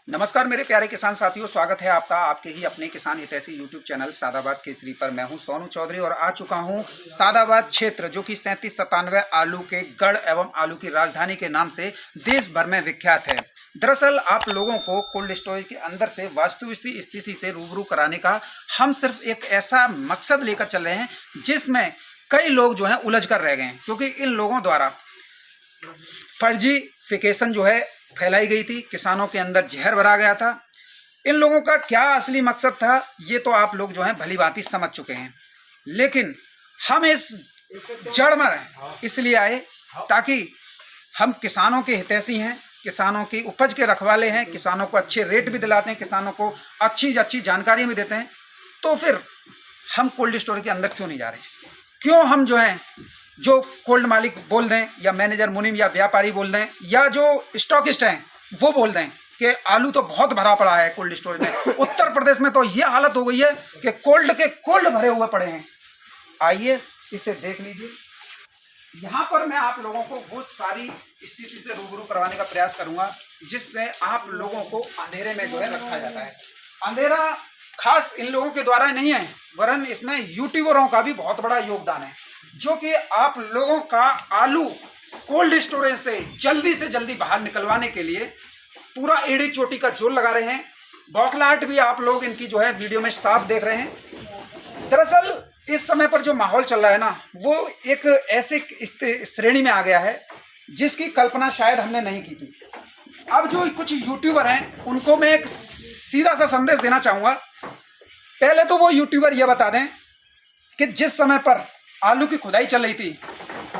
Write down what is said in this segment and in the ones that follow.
नमस्कार मेरे प्यारे किसान साथियों, स्वागत है आपका आपके ही अपने किसान हितैषी यूट्यूब चैनल सादाबाद केसरी पर। मैं हूं सोनू चौधरी और आ चुका हूं सादाबाद क्षेत्र, जो कि 3797 आलू के गढ़ एवं आलू की राजधानी के नाम से देश भर में विख्यात है। दरअसल आप लोगों को कोल्ड स्टोरेज के अंदर से वास्तविक स्थिति से रूबरू कराने का हम सिर्फ एक ऐसा मकसद लेकर चल रहे हैं जिसमें कई लोग जो है उलझ कर रह गए हैं, क्योंकि इन लोगों द्वारा फर्जीफिकेशन जो है फैलाई गई थी, किसानों के अंदर जहर भरा गया था। इन लोगों का क्या असली मकसद था ये तो आप लोग जो हैं भली भांति समझ चुके हैं, लेकिन हम इस जड़ में इसलिए आए ताकि हम किसानों के हितैषी हैं, किसानों की उपज के रखवाले हैं, किसानों को अच्छे रेट भी दिलाते हैं, किसानों को अच्छी जानकारी भी देते हैं। तो फिर हम कोल्ड स्टोर के अंदर क्यों नहीं जा रहे? क्यों हम जो हैं, जो कोल्ड मालिक बोल दें या मैनेजर मुनीम या व्यापारी बोल दें या जो स्टॉकिस्ट हैं वो बोल दें कि आलू तो बहुत भरा पड़ा है कोल्ड स्टोरेज में। उत्तर प्रदेश में तो ये हालत हो गई है कि कोल्ड भरे हुए पड़े हैं। आइए इसे देख लीजिए। यहाँ पर मैं आप लोगों को बहुत सारी स्थिति से रूबरू करवाने का प्रयास करूंगा जिससे आप लोगों को अंधेरे में जो है रखा जाता है। अंधेरा खास इन लोगों के द्वारा नहीं है, वरन इसमें यूट्यूबरों का भी बहुत बड़ा योगदान है, जो कि आप लोगों का आलू कोल्ड स्टोरेज से जल्दी बाहर निकलवाने के लिए पूरा एड़ी चोटी का जोर लगा रहे हैं। बौखलाहट भी आप लोग इनकी जो है वीडियो में साफ देख रहे हैं। दरअसल इस समय पर जो माहौल चल रहा है ना, वो एक ऐसे श्रेणी में आ गया है जिसकी कल्पना शायद हमने नहीं की थी। अब जो कुछ यूट्यूबर हैं उनको मैं एक सीधा सा संदेश देना चाहूँगा। पहले तो वो यूट्यूबर ये बता दें कि जिस समय पर आलू की खुदाई चल रही थी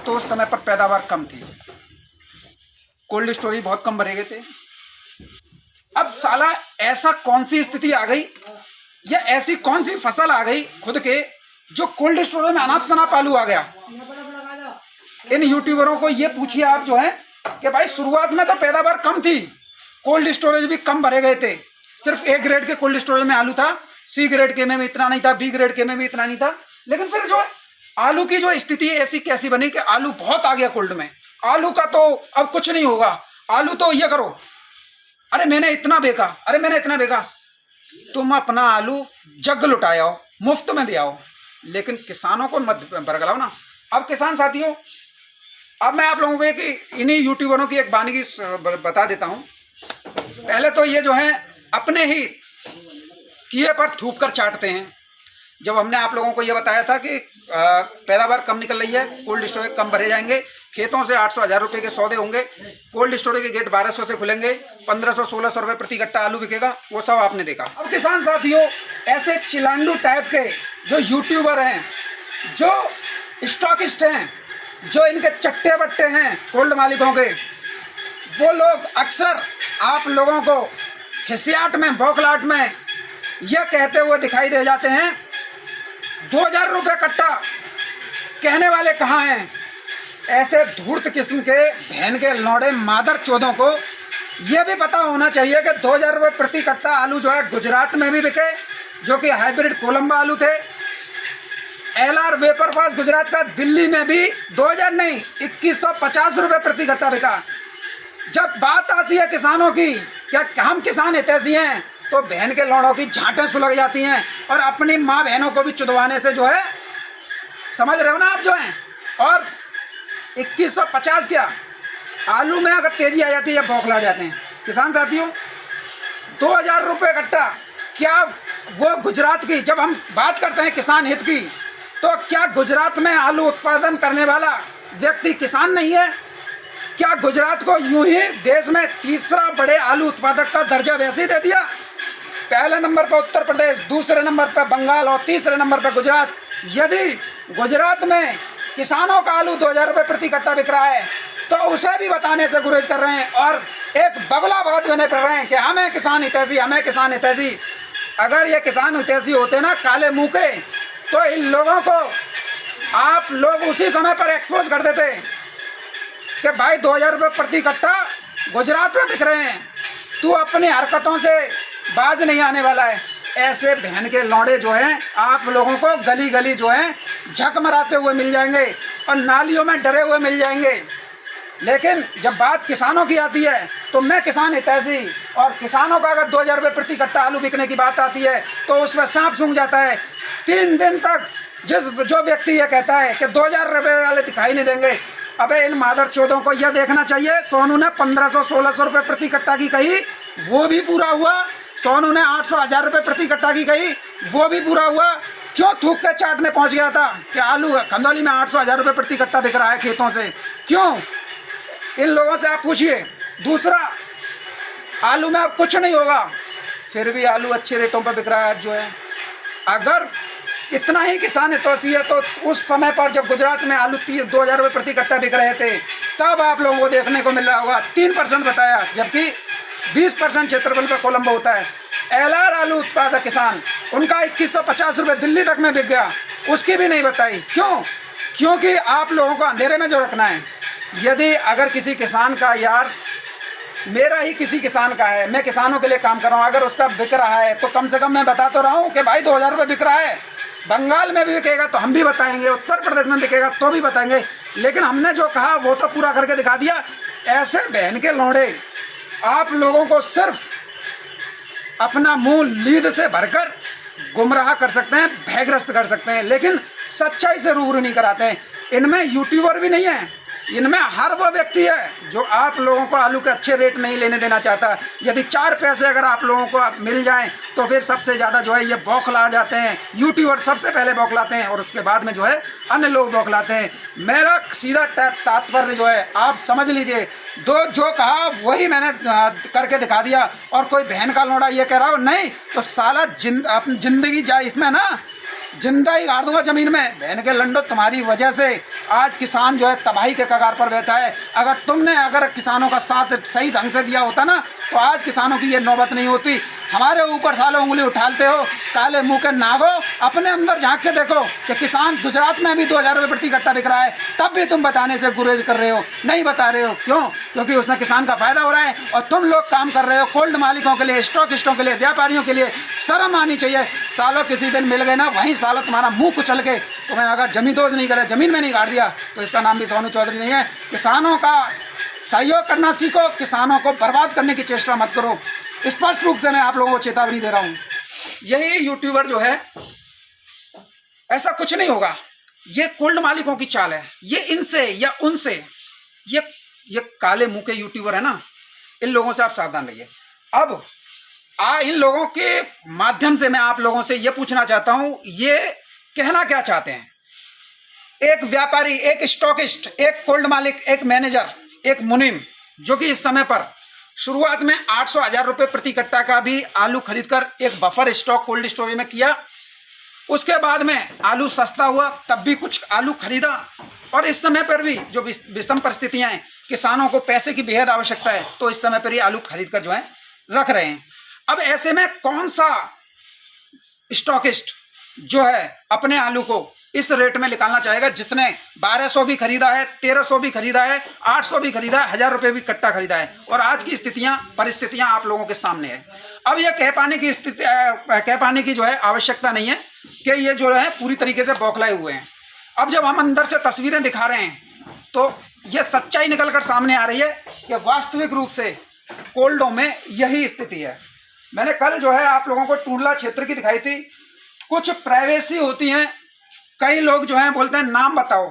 तो उस समय पर पैदावार कम थी, कोल्ड स्टोरेज बहुत कम भरे गए थे। अब साला ऐसा कौन सी स्थिति आ गई या ऐसी कौन सी फसल आ गई खुद के जो कोल्ड स्टोरेज में अनाप शनाप आलू आ गया? इन यूट्यूबरों को ये पूछिए आप जो है कि भाई शुरुआत में तो पैदावार कम थी, कोल्ड स्टोरेज भी कम भरे गए थे, सिर्फ ए ग्रेड के कोल्ड स्टोरेज में आलू था, सी ग्रेड के में भी इतना नहीं था, बी ग्रेड के में भी इतना नहीं था। लेकिन फिर जो आलू की जो स्थिति ऐसी कैसी बनी कि आलू बहुत आ गया कोल्ड में, आलू का तो अब कुछ नहीं होगा, आलू तो ये करो, अरे मैंने इतना बेचा, तुम अपना आलू जग लुटाओ, मुफ्त में दे आओ, लेकिन किसानों को मत बरगलाओ ना। अब किसान साथियों, अब मैं आप लोगों को इन्हीं यूट्यूबरों की एक वानगी बता देता हूँ। पहले तो ये जो है अपने ही किए पर थूक कर चाटते हैं। जब हमने आप लोगों को ये बताया था कि पैदावार कम निकल रही है, कोल्ड स्टोरेज कम भरे जाएंगे, खेतों से 800-1000 रुपये के सौदे होंगे, कोल्ड स्टोरेज के गेट 1200 से खुलेंगे, 1500-1600 रुपये प्रति कट्टा आलू बिकेगा, वो सब आपने देखा। अब किसान साथियों, ऐसे चिलांडू टाइप के जो यूट्यूबर हैं, जो स्टॉकिस्ट हैं, जो इनके चट्टे बट्टे हैं कोल्ड मालिकों के, वो लोग अक्सर आप लोगों को खिसियाट में, बौखलाहट में यह कहते हुए दिखाई दे जाते हैं 2000 रुपये कट्टा। कहने वाले कहाँ हैं? ऐसे धूर्त किस्म के बहन के लौड़े मादर चौधों को यह भी पता होना चाहिए कि 2000 रुपये प्रति कट्टा आलू जो है गुजरात में भी बिके, जो कि हाइब्रिड कोलंबा आलू थे। LR वेपर पास गुजरात का दिल्ली में भी 2000 नहीं 2150 रुपये प्रति कट्टा बिका। जब बात आती है किसानों की, क्या हम किसान हितैषी हैं, तो बहन के लौड़ों की झांटें सुलग जाती हैं और अपनी माँ बहनों को भी चुदवाने से जो है, समझ रहे हो ना आप जो हैं। और 2150 क्या आलू में अगर तेजी आ जाती है या बौखला जाते हैं किसान साथियों। 2000 रुपये कट्टा, क्या वो गुजरात की, जब हम बात करते हैं किसान हित की, तो क्या गुजरात में आलू उत्पादन करने वाला व्यक्ति किसान नहीं है? क्या गुजरात को यूं ही देश में तीसरा बड़े आलू उत्पादक का दर्जा वैसे ही दे दिया? पहले नंबर पर उत्तर प्रदेश, दूसरे नंबर पर बंगाल और तीसरे नंबर पर गुजरात। यदि गुजरात में किसानों का आलू 2000 रुपये प्रति कट्टा बिक रहा है तो उसे भी बताने से गुरेज कर रहे हैं और एक बगला बहुत बने पड़ रहे हैं कि हमें किसान हितैषी। अगर ये किसान हितैषी होते ना काले मुँह के, तो इन लोगों को आप लोग उसी समय पर एक्सपोज कर देते कि भाई 2000 रुपये प्रति कट्टा गुजरात में बिक रहे हैं, तू अपनी हरकतों से बाज नहीं आने वाला है। ऐसे बहन के लौड़े जो हैं आप लोगों को गली गली जो हैं झक मराते हुए मिल जाएंगे और नालियों में डरे हुए मिल जाएंगे। लेकिन जब बात किसानों की आती है तो मैं किसान हितैषी और किसानों का अगर 2000 रुपये प्रति कट्टा आलू बिकने की बात आती है तो उसमें सांप सूंघ जाता है। 3 दिन तक जो व्यक्ति ये कहता है कि 2000 रुपये वाले दिखाई नहीं देंगे, अबे इन मादर चौधों को यह देखना चाहिए। सोनू ने 1500-1600 रुपये प्रति कट्टा की कही, वो भी पूरा हुआ। सोनू ने 800-1000 रुपये प्रति कट्टा की कही, वो भी पूरा हुआ। क्यों थूक के चाटने पहुंच गया था कि आलू खंदौली में 800-1000 रुपये प्रति कट्टा बिक रहा है खेतों से? क्यों? इन लोगों से आप पूछिए। दूसरा, आलू में अब कुछ नहीं होगा, फिर भी आलू अच्छे रेटों पर बिक रहा है जो है। अगर इतना ही किसान हितैषी है तो उस समय पर जब गुजरात में आलू 2000 रुपये प्रति कट्टा बिक रहे थे तब आप लोगों को देखने को मिल रहा होगा 3% बताया, जबकि 20% क्षेत्रफल पर कोलंबो होता है। एलआर आलू उत्पादक किसान, उनका 2150 रुपये दिल्ली तक में बिक गया, उसकी भी नहीं बताई। क्यों? क्योंकि आप लोगों को अंधेरे में जो रखना है। यदि अगर किसी किसान का, यार मेरा ही किसी किसान का है, मैं किसानों के लिए काम कर रहा हूँ, अगर उसका बिक रहा है तो कम से कम मैं बता तो रहा हूँ कि भाई 2000 रुपये बिक रहा है। बंगाल में भी बिकेगा तो हम भी बताएंगे, उत्तर प्रदेश में बिकेगा तो भी बताएंगे, लेकिन हमने जो कहा वो तो पूरा करके दिखा दिया। ऐसे बहन के लौंडे आप लोगों को सिर्फ अपना मुंह लीद से भरकर गुमराह कर सकते हैं, भयग्रस्त कर सकते हैं, लेकिन सच्चाई से रूबरू नहीं कराते हैं। इनमें यूट्यूबर भी नहीं है, इनमें हर वो व्यक्ति है जो आप लोगों को आलू के अच्छे रेट नहीं लेने देना चाहता। यदि 4 पैसे अगर आप लोगों को मिल जाएं तो फिर सबसे ज़्यादा जो है ये बौखला जाते हैं। यूट्यूबर सबसे पहले बौखलाते हैं और उसके बाद में जो है अन्य लोग बौखलाते हैं। मेरा सीधा तात्पर्य जो है आप समझ लीजिए, जो कहा वही मैंने करके दिखा दिया। और कोई बहन का लौड़ा ये कह रहा हो नहीं तो साला अपनी जिंदगी जाए इसमें ना, जिंदा ही गाड़ दूंगा जमीन में। बहन के लंडो, तुम्हारी वजह से आज किसान जो है तबाही के कगार पर बैठा है। अगर किसानों का साथ सही ढंग से दिया होता ना तो आज किसानों की ये नौबत नहीं होती। हमारे ऊपर सालों उंगली उठाते हो, काले मुंह के नागो, अपने अंदर झांक के देखो कि किसान गुजरात में भी 2000 रुपये प्रति कट्टा बिक रहा है, तब भी तुम बताने से गुरेज कर रहे हो, नहीं बता रहे हो। क्यों? क्योंकि उसमें किसान का फायदा हो रहा है और तुम लोग काम कर रहे हो कोल्ड मालिकों के लिए, स्टॉकिस्टों के लिए, व्यापारियों के लिए। शर्म आनी चाहिए। सालों किसी दिन मिल गए ना, वहीं सालों तुम्हारा मुंह कुचल के तुम्हें अगर जमींदोज नहीं करे, जमीन में नहीं गाड़ दिया तो इसका नाम भी सोनू चौधरी नहीं है। किसानों का सहयोग करना सीखो, किसानों को बर्बाद करने की चेष्टा मत करो। स्पष्ट रूप से मैं आप लोगों को चेतावनी दे रहा हूं। यही यूट्यूबर जो है, ऐसा कुछ नहीं होगा, ये कोल्ड मालिकों की चाल है। ये इनसे या उनसे, ये काले मुंह के यूट्यूबर है ना, इन लोगों से आप सावधान रहिए। अब इन लोगों के माध्यम से मैं आप लोगों से ये पूछना चाहता हूं, ये कहना क्या चाहते हैं? एक व्यापारी, एक स्टॉकिस्ट, एक कोल्ड मालिक, एक मैनेजर, एक मुनीम, जो कि इस समय पर शुरुआत में 800-1000 रुपये प्रति कट्टा का भी आलू खरीदकर एक बफर स्टॉक कोल्ड स्टोरेज में किया। उसके बाद में आलू सस्ता हुआ तब भी कुछ आलू खरीदा, और इस समय पर भी जो विषम परिस्थितियां हैं, किसानों को पैसे की बेहद आवश्यकता है, तो इस समय पर ही आलू खरीद कर जो है रख रहे हैं। अब ऐसे में कौन सा स्टॉकिस्ट जो है अपने आलू को इस रेट में निकालना चाहेगा, जिसने 1200 भी खरीदा है, 1300 भी खरीदा है, 800 भी खरीदा है, 1000 रुपये भी कट्टा खरीदा है। और आज की परिस्थितियां आप लोगों के सामने है। अब यह कह पाने की जो है आवश्यकता नहीं है कि ये जो है पूरी तरीके से बौखलाए हुए हैं। अब जब हम अंदर से तस्वीरें दिखा रहे हैं तो ये सच्चाई निकल कर सामने आ रही है कि वास्तविक रूप से कोल्डों में यही स्थिति है। मैंने कल जो है आप लोगों को टूडला क्षेत्र की दिखाई थी। कुछ प्राइवेसी होती हैं, कई लोग जो हैं बोलते हैं नाम बताओ,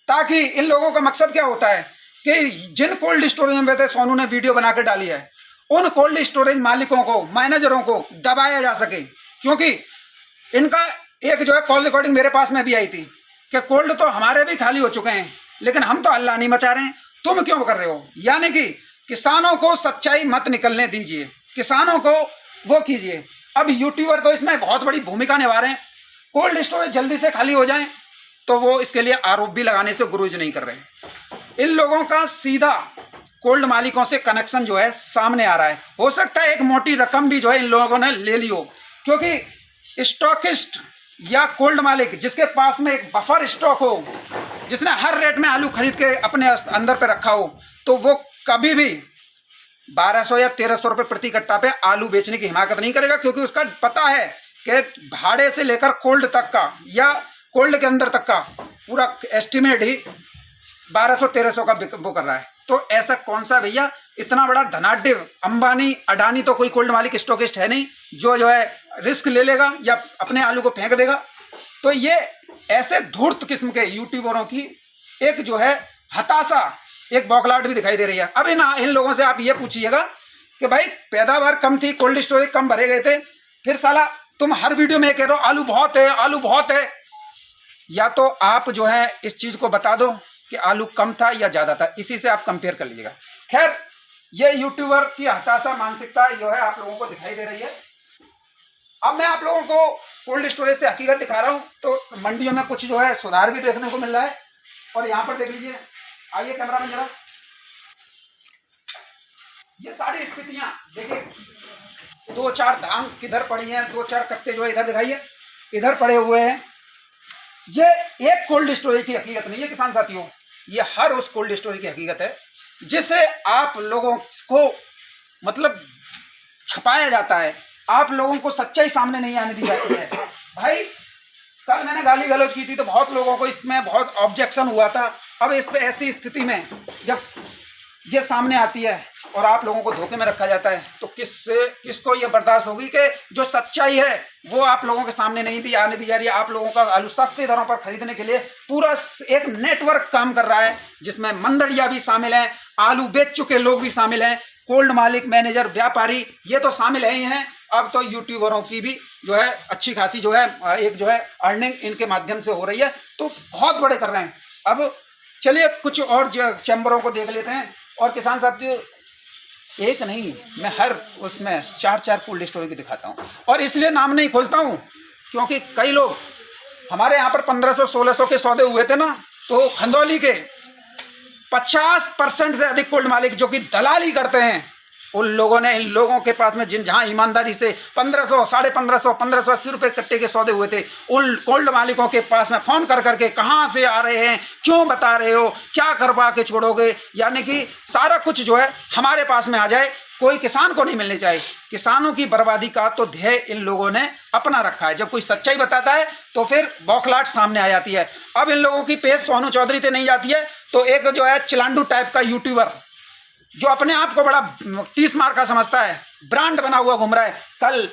ताकि इन लोगों का मकसद क्या होता है कि जिन कोल्ड स्टोरेज में बैठे, सोनू ने वीडियो बनाकर डाली है, उन कोल्ड स्टोरेज मालिकों को, मैनेजरों को दबाया जा सके। क्योंकि इनका एक जो है कॉल रिकॉर्डिंग मेरे पास में भी आई थी कि कोल्ड तो हमारे भी खाली हो चुके हैं, लेकिन हम तो हल्ला नहीं मचा रहे हैं, तुम क्यों कर रहे हो? यानी कि किसानों को सच्चाई मत निकलने दीजिए, किसानों को वो कीजिए। अब यूट्यूबर तो इसमें बहुत बड़ी भूमिका निभा रहे हैं। कोल्ड स्टोरेज जल्दी से खाली हो जाए तो वो इसके लिए आरोप भी लगाने से गुरेज नहीं कर रहे। इन लोगों का सीधा कोल्ड मालिकों से कनेक्शन जो है सामने आ रहा है। हो सकता है एक मोटी रकम भी जो है इन लोगों ने ले ली हो, क्योंकि स्टॉकिस्ट या कोल्ड मालिक जिसके पास में एक बफर स्टॉक हो, जिसने हर रेट में आलू खरीद के अपने अंदर पे रखा हो, तो वो कभी भी 1200 या 1300 रुपये प्रति कट्टा पे आलू बेचने की हिमाकत नहीं करेगा, क्योंकि उसका पता है कि भाड़े से लेकर कोल्ड तक का या कोल्ड के अंदर तक का पूरा एस्टिमेट ही 1200-1300 का वो कर रहा है। तो ऐसा कौन सा भैया इतना बड़ा धनाढ्य अंबानी अडानी तो कोई कोल्ड मालिक स्टॉकिस्ट है नहीं जो है रिस्क ले लेगा या अपने आलू को फेंक देगा। तो ये ऐसे धूर्त किस्म के यूट्यूबरों की एक जो है हताशा, एक बौखलाहट भी दिखाई दे रही है। अब इन लोगों से आप ये पूछिएगा कि भाई पैदावार कम थी, कोल्ड स्टोरेज कम भरे गए थे, फिर साला तुम हर वीडियो में कह रहे हो आलू बहुत है, आलू बहुत है। या तो आप जो है इस चीज को बता दो कि आलू कम था या ज्यादा था, इसी से आप कंपेयर कर लीजिएगा। खैर, ये यूट्यूबर की हताशा मानसिकता जो है आप लोगों को दिखाई दे रही है। अब मैं आप लोगों को कोल्ड स्टोरेज से हकीकत दिखा रहा हूं, तो मंडियों में कुछ जो है सुधार भी देखने को मिल रहा है। और यहाँ पर देख लीजिए, आइए कैमरा में जरा, ये सारी स्थितियां देखिए, 2-4 धान किधर पड़ी हैं, 2-4 कट्टे जो है इधर दिखाइए, इधर पड़े हुए हैं। ये एक कोल्ड स्टोरेज की हकीकत नहीं है किसान साथियों, ये हर उस कोल्ड स्टोरेज की हकीकत है जिसे आप लोगों को मतलब छुपाया जाता है, आप लोगों को सच्चाई सामने नहीं आने दी जाती है। भाई कल मैंने गाली गलौज की थी तो बहुत लोगों को इसमें बहुत ऑब्जेक्शन हुआ था। अब इस पे ऐसी स्थिति में जब ये सामने आती है और आप लोगों को धोखे में रखा जाता है तो किसको ये बर्दाश्त होगी कि जो सच्चाई है वो आप लोगों के सामने नहीं आने दी जा रही है। आप लोगों का आलू सस्ते दरों पर खरीदने के लिए पूरा एक नेटवर्क काम कर रहा है, जिसमें मंडलियां भी शामिल हैं, आलू बेच चुके लोग भी शामिल हैं, कोल्ड मालिक, मैनेजर, व्यापारी, ये तो शामिल है ही हैं। अब तो यूट्यूबरों की भी जो है अच्छी खासी जो है एक जो है अर्निंग इनके माध्यम से हो रही है, तो बहुत बड़े कर रहे हैं। अब चलिए कुछ और चैम्बरों को देख लेते हैं। और किसान साथियों, एक नहीं, मैं हर उसमें 4-4 कोल्ड स्टोरेज की दिखाता हूँ, और इसलिए नाम नहीं खोलता हूँ क्योंकि कई लोग हमारे यहाँ पर 1500-1600 के सौदे हुए थे ना, तो खंदौली के 50% से अधिक कोल्ड मालिक जो कि दलाली करते हैं, उन लोगों ने इन लोगों के पास में जहां ईमानदारी से 1500, 1550, 1580 रुपये कट्टे के सौदे हुए थे, उन कोल्ड मालिकों के पास में फ़ोन कर करके कहां से आ रहे हैं, क्यों बता रहे हो, क्या करवा के छोड़ोगे, यानी कि सारा कुछ जो है हमारे पास में आ जाए, कोई किसान को नहीं मिलने चाहिए। किसानों की बर्बादी का तो ध्येय इन लोगों ने अपना रखा है। जब कोई सच्चाई बताता है तो फिर बौखलाहट सामने आ जाती है। अब इन लोगों की पेश सोनू चौधरी से नहीं जाती है, तो एक जो है चिलांडू टाइप का यूट्यूबर जो अपने आप को बड़ा 30 मार का समझता है, ब्रांड बना हुआ घूम रहा है। कल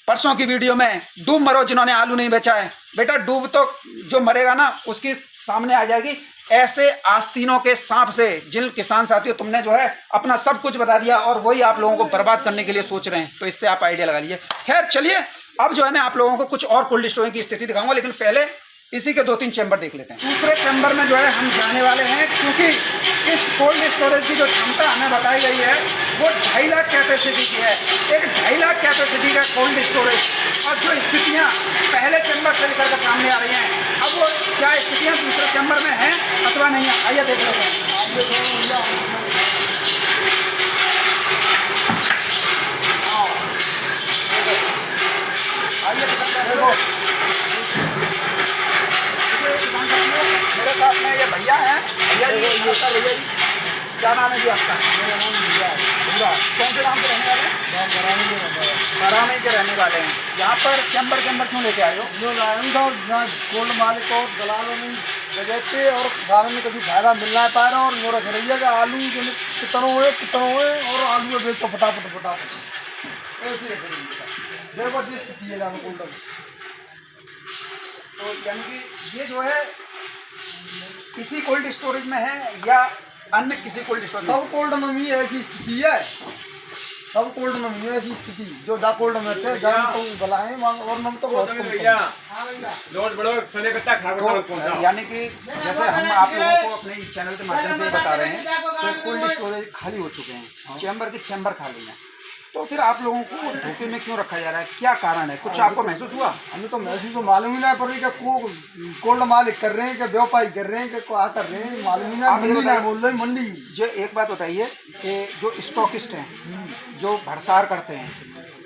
परसों की वीडियो में डूब मरो जिन्होंने आलू नहीं बेचा है, बेटा डूब तो जो मरेगा ना उसकी सामने आ जाएगी। ऐसे आस्तीनों के सांप से जिन किसान साथियों तुमने जो है अपना सब कुछ बता दिया और वही आप लोगों को बर्बाद करने के लिए सोच रहे हैं, तो इससे आप आइडिया लगा लीजिए। खैर चलिए, अब जो है मैं आप लोगों को कुछ और कोल्ड स्टोरेज की स्थिति दिखाऊंगा, लेकिन पहले इसी के 2-3 चैम्बर देख लेते हैं। दूसरे चैम्बर में जो है हम जाने वाले हैं, क्योंकि इस कोल्ड स्टोरेज की जो क्षमता हमें बताई गई है वो 2.5 लाख कैपेसिटी की है। एक 2.5 लाख कैपेसिटी का कोल्ड स्टोरेज, और जो स्थितियाँ पहले चैम्बर से लेकर के सामने आ रही हैं, अब वो क्या स्थितियाँ दूसरे चैम्बर में हैं अथवा नहीं है, आइए देख लेते हैं। मेरे साथ में ये भैया हैं, भैया जी क्या नाम है जी आपका? मेरा नाम भैया है। कौन से नाम से रहने वाले हैं? बरामी के रहने वाले हैं। यहाँ पर चैम्बर क्यों लेके आए हो? जो लाया कोल्ड मालिक और दलालों में जगह पे और किसानों में कभी फायदा मिल ना पा रहा, और मोरा खरैया का आलू जो कितनों हुए और आलू में बेच तो फटाफट ऐसे जबरदस्त दिए जाना कोल्ड। तो यानी कि ये जो है किसी कोल्ड स्टोरेज में है या अन्य किसी कोल्ड स्टोरेज? सब कोल्ड में भी ऐसी स्थिति है, सब कोल्ड में भी ऐसी स्थिति जो जा कोल्ड में थे जान तो भला है, और हम तो बहुत यानी कि जैसे हम आप लोगों को अपने चैनल के माध्यम से बता रहे हैं तो कोल्ड स्टोरेज खाली हो चुके हैं, चैम्बर के चैम्बर खाली हैं, तो फिर आप लोगों को धोखे में क्यों रखा जा रहा है, क्या कारण है? कुछ आपको महसूस हुआ? हमें तो महसूस तो मालूम ही नहीं पड़ रही कि कोल्ड मालिक कर रहे हैं, कि व्यापारी कर रहे हैं, कि क्या कर रहे हैं, मालूम ही नहीं बोल रहे मंडी। जो एक बात बताइए कि जो स्टॉकिस्ट हैं जो भरसार करते हैं,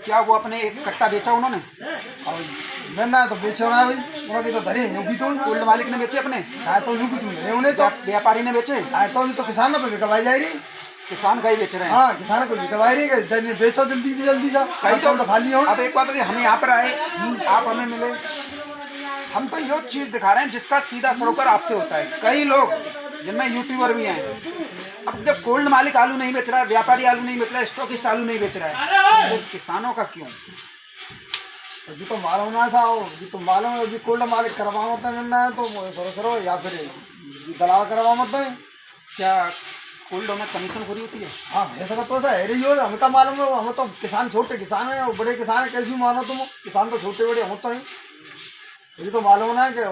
क्या वो अपने एक कट्टा बेचा उन्होंने? ना तो बेचे ना भाई, उन्होंने तो धरे यूँ भी तो कोल्ड मालिक ने बेचे अपने, तो यूँ भी तो उन्हें तो व्यापारी ने बेचे, तो किसान पे कमाई जा रही, किसान का ही बेच रहे हैं। हाँ, किसान को दवाई रही बेचो जल्दी से जल्दी जा, कहीं तो खाली हो। अब एक बात है, हम यहाँ पर आए, आप हमें मिले, हम तो ये चीज़ दिखा रहे हैं जिसका सीधा सरोकार आपसे होता है। कई लोग जिनमें यूट्यूबर भी हैं अब जब कोल्ड मालिक आलू नहीं बेच रहा है, व्यापारी आलू नहीं बेच रहा है, स्टॉकिस्ट आलू नहीं बेच रहा है, तो किसानों का क्यों? जी तो मालूम ना सा हो, जी तो मालूम है जी कोल्ड मालिक करवा मत मिलना है तो करो करो, या फिर जी दलाल करवा मत है। क्या कोल्ड में कमीशन खोरी होती है? हाँ ऐसा तो ऐसा है रही हो, हमें तो मालूम है, हमें तो किसान छोटे किसान है और बड़े किसान है, कैसी मानो तुम, किसान तो छोटे बड़े हम तो नहीं। मुझे तो मालूम ना कि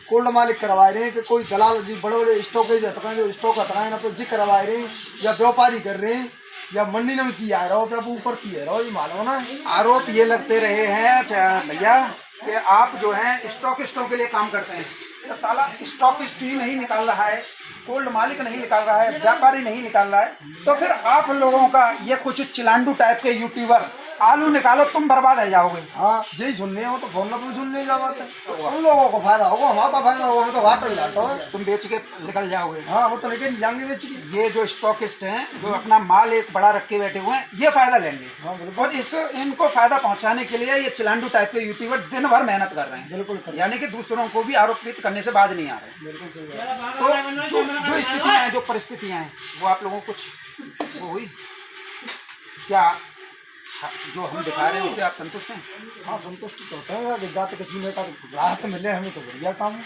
कोल्ड मालिक करवा रहे हैं कि कोई दलाल जी बड़े बड़े स्टॉकेज हटका जो स्टॉक हटका है ना तो जी करवा रहे हैं, या व्यापारी कर रहे हैं, या मंडी में की आ रहा हो, फिर ऊपर की है रहो, ये मालूम ना। आरोप ये लगते रहे हैं भैया कि आप जो है स्टॉकिस्टों के लिए काम करते हैं। तो साला स्टॉकिस्ट ही नहीं निकाल रहा है, कोल्ड मालिक नहीं निकाल रहा है, व्यापारी नहीं निकाल रहा है, तो फिर आप लोगों का ये कुछ चिलांडू टाइप के यूट्यूबर आलू निकालो, तुम बर्बाद हो जाओगे। हाँ यही सुनने हो तो फोन पर सुनने जा बात है, तो उन लोगों को फायदा होगा, हमारा फायदा होगा, हमें तो घाटा ही घाटा है। तुम बेच के निकल जाओगे। हाँ वो तो लेके जाएंगे बेच के। ये जो स्टॉकिस्ट हैं जो अपना माल एक बड़ा रख के बैठे हुए हैं, ये फायदा लेंगे। हाँ बिल्कुल। और इनको फायदा पहुंचाने के लिए ये चिलांडू टाइप के यूट्यूबर दिन भर मेहनत कर रहे हैं, बिल्कुल यानी कि दूसरों को भी आरोपित करने से बाज नहीं आ रहे। बिल्कुल सही बात। तो जो स्थितियाँ हैं, जो परिस्थितियाँ हैं, वो आप लोगों को कुछ वो हुई क्या? जो हम दिखा रहे हैं उससे आप संतुष्ट हैं? हाँ संतुष्ट तो होते हैं कि जाते किसी में का राहत मिले हमें तो बढ़िया काम है।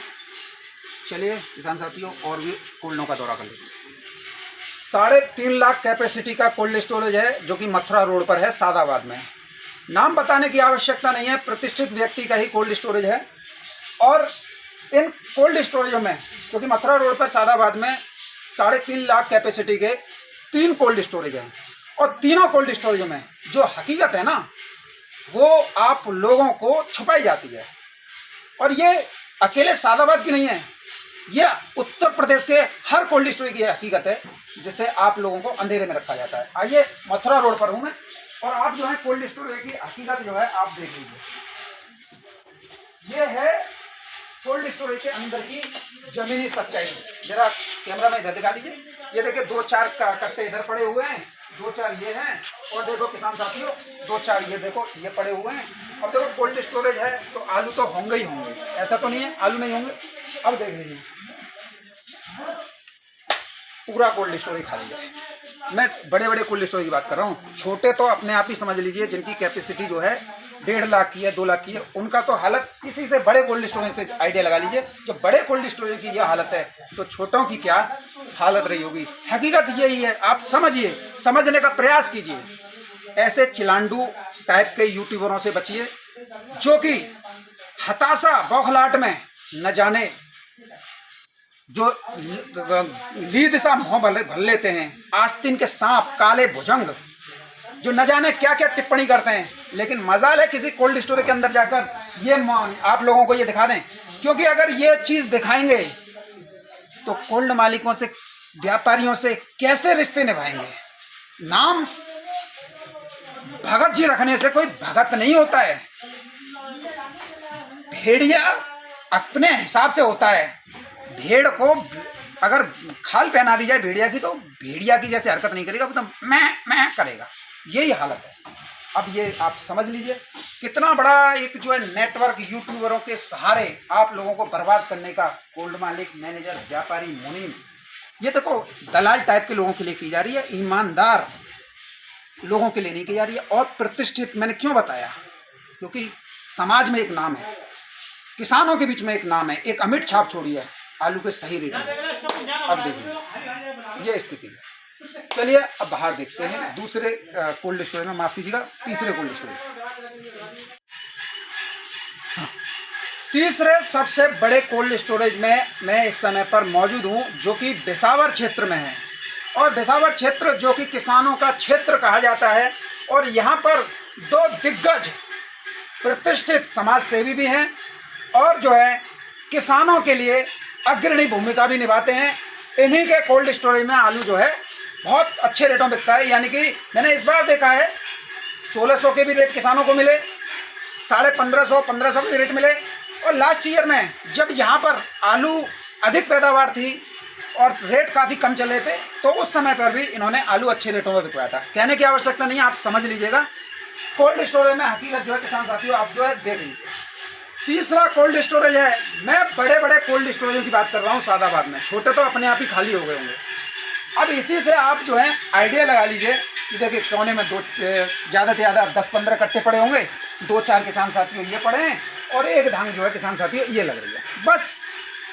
चलिए किसान साथियों, और भी कोल्डों का दौरा कर लेते। 3.5 लाख कैपेसिटी का कोल्ड स्टोरेज है जो कि मथुरा रोड पर है, सादाबाद में। नाम बताने की आवश्यकता नहीं है, प्रतिष्ठित व्यक्ति का ही कोल्ड स्टोरेज है। और इन कोल्ड स्टोरेजों में जो कि मथुरा रोड पर सादाबाद में 3.5 लाख कैपेसिटी के 3 कोल्ड स्टोरेज हैं, और तीनों कोल्ड स्टोरेज में जो हकीकत है ना वो आप लोगों को छुपाई जाती है। और ये अकेले सादाबाद की नहीं है, ये उत्तर प्रदेश के हर कोल्ड स्टोरेज की हकीकत है, जिसे आप लोगों को अंधेरे में रखा जाता है। आइए, मथुरा रोड पर हूँ मैं, और आप जो है कोल्ड स्टोरेज की हकीकत जो है आप देख लीजिए। ये है कोल्ड स्टोरेज के अंदर की जमीनी सच्चाई। जरा कैमरा में इधर दिखा दीजिए। ये देखिए 2-4 कट्टे इधर पड़े हुए हैं, 2-4 ये हैं, और देखो किसान साथियों 2-4 ये देखो ये पड़े हुए हैं। अब देखो कोल्ड स्टोरेज है तो आलू तो होंगे ही होंगे, ऐसा तो नहीं है आलू नहीं होंगे। अब देख लीजिए पूरा कोल्ड स्टोरेज खाली है। मैं बड़े बड़े कोल्ड स्टोरेज की बात कर रहा हूँ, छोटे तो अपने आप ही समझ लीजिए जिनकी कैपेसिटी जो है 1.5 लाख की है, 2 लाख की है, उनका तो हालत किसी से बड़े कोल्ड स्टोरेज से आइडिया लगा लीजिए। जो बड़े कोल्ड स्टोरेज की यह हालत है तो छोटों की क्या हालत रही होगी। हकीकत यही है, आप समझिए, समझने का प्रयास कीजिए। ऐसे चिलांडू टाइप के यूट्यूबरों से बचिए जो कि हताशा बौखलाहट में न जाने जो लीद सा मुँह भर लेते हैं, आस्तीन के सांप, काले भुजंग, जो न जाने क्या क्या टिप्पणी करते हैं। लेकिन मजाल है किसी कोल्ड स्टोरेज के अंदर जाकर ये आप लोगों को ये दिखा दें, क्योंकि अगर ये चीज दिखाएंगे तो कोल्ड मालिकों से, व्यापारियों से कैसे रिश्ते निभाएंगे। नाम भगत जी रखने से कोई भगत नहीं होता है, भेड़िया अपने हिसाब से होता है। भेड़ को अगर खाल पहना दी जाए भेड़िया की, तो भेड़िया की जैसे हरकत नहीं करेगा, वो तो मैं करेगा। यही हालत है। अब ये आप समझ लीजिए कितना बड़ा एक जो है नेटवर्क यूट्यूबरों के सहारे आप लोगों को बर्बाद करने का कोल्ड मालिक, मैनेजर, व्यापारी, मुनीम, ये देखो दलाल टाइप के लोगों के लिए की जा रही है, ईमानदार लोगों के लिए नहीं की जा रही है। और प्रतिष्ठित, मैंने क्यों बताया, क्योंकि समाज में एक नाम है, किसानों के बीच में एक नाम है, एक अमिट छाप छोड़ी है आलू के सही रेट में। अब देखिए ये स्थिति है। चलिए अब बाहर देखते हैं दूसरे कोल्ड स्टोरेज में, माफ कीजिएगा तीसरे कोल्ड स्टोरेज। तीसरे सबसे बड़े कोल्ड स्टोरेज में मैं इस समय पर मौजूद हूं, जो कि बेसावर क्षेत्र में है। और बेसावर क्षेत्र जो कि किसानों का क्षेत्र कहा जाता है, और यहाँ पर 2 दिग्गज प्रतिष्ठित समाज सेवी भी हैं, और जो है किसानों के लिए अग्रणी भूमिका भी निभाते हैं। इन्हीं के कोल्ड स्टोरेज में आलू जो है बहुत अच्छे रेटों में बिकता है। यानी कि मैंने इस बार देखा है 1600 के भी रेट किसानों को मिले, 1550 के रेट मिले। और लास्ट ईयर में जब यहाँ पर आलू अधिक पैदावार थी और रेट काफ़ी कम चले थे, तो उस समय पर भी इन्होंने आलू अच्छे रेटों में बिकवाया था। कहने की आवश्यकता नहीं है, आप समझ लीजिएगा। कोल्ड स्टोरेज में हकीकत जो है किसान साथियों आप जो है देख लीजिए। तीसरा कोल्ड स्टोरेज है, मैं बड़े बड़े कोल्ड स्टोरेजों की बात कर रहा हूँ सादाबाद में, छोटे तो अपने आप ही खाली हो गए होंगे। अब इसी से आप जो है आइडिया लगा लीजिए कि देखिए कोने में ज़्यादा से ज़्यादा 10-15 कट्टे पड़े होंगे, 2-4 किसान साथियों ये पड़े हैं और एक ढंग जो है किसान साथियों ये लग रही है। बस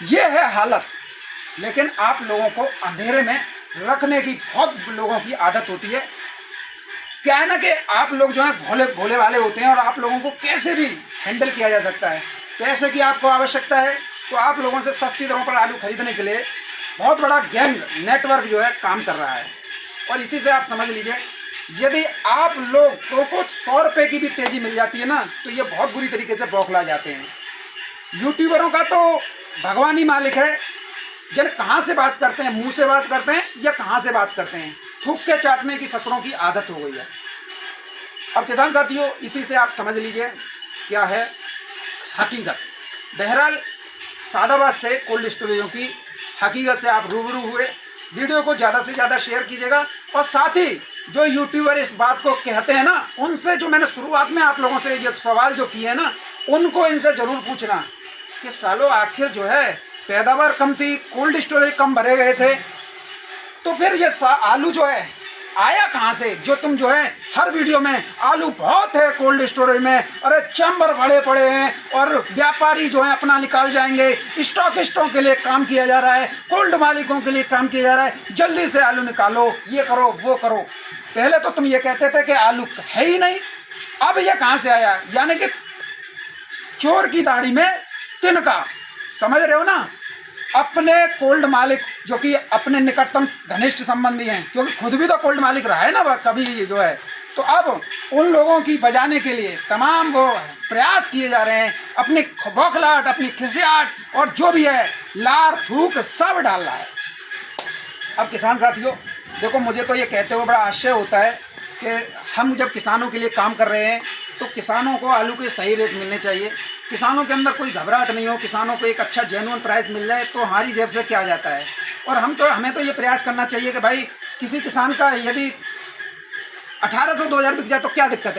ये है हालत। लेकिन आप लोगों को अंधेरे में रखने की बहुत लोगों की आदत होती है। क्या है ना कि आप लोग जो है भोले भोले वाले होते हैं और आप लोगों को कैसे भी हैंडल किया जा सकता है। पैसे की आपको आवश्यकता है तो आप लोगों से सस्ती दरों पर आलू खरीदने के लिए बहुत बड़ा गैंग नेटवर्क जो है काम कर रहा है। और इसी से आप समझ लीजिए, यदि आप लोगों को 100 रुपये की भी तेज़ी मिल जाती है ना तो ये बहुत बुरी तरीके से बौखला जाते हैं। यूट्यूबरों का तो भगवान ही मालिक है, जन कहाँ से बात करते हैं, मुंह से बात करते हैं या कहाँ से बात करते हैं, थूक के चाटने की ससुरों की आदत हो गई है। अब किसान साथियों इसी से आप समझ लीजिए क्या है हकीकत। बहरहाल सादाबाद से कोल्ड स्टोरेजों की हकीकत से आप रूबरू हुए। वीडियो को ज़्यादा से ज़्यादा शेयर कीजिएगा और साथ ही जो यूट्यूबर इस बात को कहते हैं ना, उनसे जो मैंने शुरुआत में आप लोगों से ये सवाल जो किए हैं ना, उनको इनसे ज़रूर पूछना कि सालों आखिर जो है पैदावार कम थी, कोल्ड स्टोरेज कम भरे गए थे, तो फिर ये आलू जो है आया कहाँ से, जो तुम जो है हर वीडियो में आलू बहुत है कोल्ड स्टोरेज में, अरे चैम्बर भरे पड़े हैं और व्यापारी जो है अपना निकाल जाएंगे, स्टॉकिस्टों के लिए काम किया जा रहा है, कोल्ड मालिकों के लिए काम किया जा रहा है, जल्दी से आलू निकालो, ये करो वो करो। पहले तो तुम ये कहते थे कि आलू है ही नहीं, अब ये कहाँ से आया, यानी कि चोर की दाढ़ी में तिनका, समझ रहे हो ना। अपने कोल्ड मालिक जो कि अपने निकटतम घनिष्ठ संबंधी हैं, क्योंकि खुद भी तो कोल्ड मालिक रहा है ना कभी जो है, तो अब उन लोगों की बजाने के लिए तमाम वो प्रयास किए जा रहे हैं, अपनी बौखलाहट, अपनी खिसियाहट और जो भी है लार थूक सब डाल रहा है। अब किसान साथियों देखो, मुझे तो ये कहते हुए बड़ा आश्चर्य होता है कि हम जब किसानों के लिए काम कर रहे हैं तो किसानों को आलू के सही रेट मिलने चाहिए, किसानों के अंदर कोई घबराहट नहीं हो, किसानों को एक अच्छा जेन्युइन प्राइस मिल जाए तो हमारी जेब से क्या जाता है। और हमें तो ये प्रयास करना चाहिए कि भाई किसी किसान का यदि 1800-2000 बिक जाए तो क्या दिक्कत है।